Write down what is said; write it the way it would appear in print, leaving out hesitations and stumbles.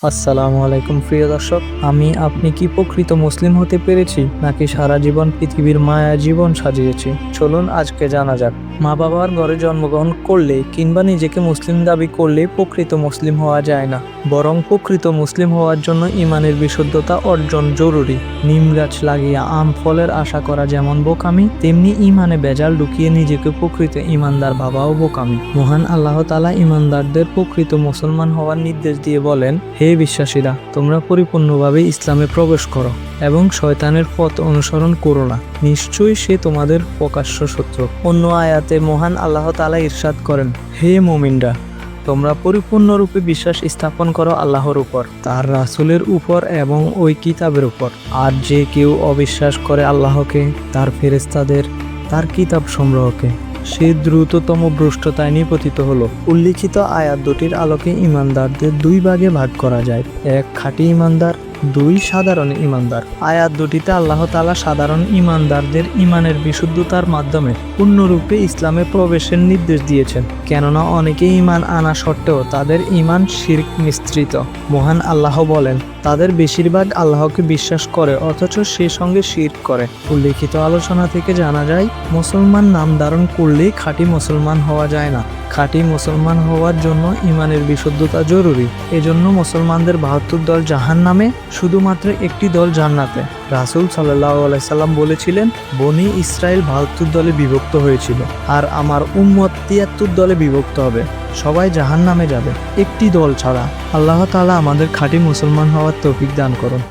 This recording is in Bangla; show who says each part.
Speaker 1: আসসালামু আলাইকুম প্রিয় দর্শক, আপনি কি প্রকৃত মুসলিম হতে পেরেছি নাকি সারা জীবন পৃথিবীর মায়া জীবন সাজিয়েছি? চলুন আজকে জানা যাক। মা বাবার ঘরে জন্মগ্রহণ করলে কিংবা নিজেকে মুসলিম দাবি করলে প্রকৃত মুসলিম হওয়া যায় না, বরং প্রকৃত মুসলিম হওয়ার জন্য ইমানের বিশুদ্ধতা অর্জন জরুরি। নিম গাছ লাগিয়ে আম ফলের আশা করা যেমন বোকামি, তেমনি ইমানে বেজাল ঢুকিয়ে নিজেকে প্রকৃত ইমানদার ভাবাও বোকামি। মহান আল্লাহ তাআলা ইমানদারদের প্রকৃত মুসলমান হওয়ার নির্দেশ দিয়ে বলেন, হে বিশ্বাসীরা, তোমরা পরিপূর্ণভাবে ইসলামে প্রবেশ করো এবং শয়তানের পথ অনুসরণ করো না, নিশ্চয়ই সে তোমাদের প্রকাশ্য শত্রু। অন্য আয়াতে মহান আল্লাহ তাআলা ইরশাদ করেন, হে মুমিনরা, তোমরা পরিপূর্ণরূপে বিশ্বাস স্থাপন করো আল্লাহর উপর, তার রাসূলের উপর এবং ওই কিতাবের উপর। আর যে কেউ অবিশ্বাস করে আল্লাহকে, তার ফেরেশতাদের, তার কিতাব সমূহকে, সে দ্রুততম ভ্রষ্টতায় নিপতিত হলো। উল্লিখিত আয়াত দুটির আলোকে ইমানদারদের দুই ভাগে ভাগ করা যায়, এক খাঁটি ইমানদার, দুই সাধারণ ইমানদার। আয়াত দুটিতে আল্লাহ তাআলা সাধারণ ইমানদারদের ইমানের বিশুদ্ধতার মাধ্যমে পূর্ণরূপে ইসলামে প্রবেশের নির্দেশ দিয়েছেন, কেননা অনেকে ইমান আনা সত্ত্বেও তাদের ইমান শিরক মিশ্রিত। মহান আল্লাহ বলেন, তাদের বেশিরভাগ আল্লাহকে বিশ্বাস করে অথচ সে সঙ্গে শিরক করে। উল্লিখিত আলোচনা থেকে জানা যায়, মুসলমান নাম ধারণ করলেই খাঁটি মুসলমান হওয়া যায় না। খাঁটি মুসলমান হওয়ার জন্য ইমানের বিশুদ্ধতা জরুরি। এজন্য মুসলমানদের ৭২ দল জাহান্নামে, শুধুমাত্র একটি দল জান্নাতে। রাসূল সাল্লাল্লাহু আলাইহি সাল্লাম বলেছিলেন, বনি ইসরাইল ৭২ দলে বিভক্ত হয়েছিল, আর আমার উম্মত ৭৩ দলে বিভক্ত হবে। সবাই জাহান্নামে যাবে, একটি দল ছাড়া। আল্লাহ তাআলা আমাদের খাঁটি মুসলমান হওয়ার তৌফিক দান করুন।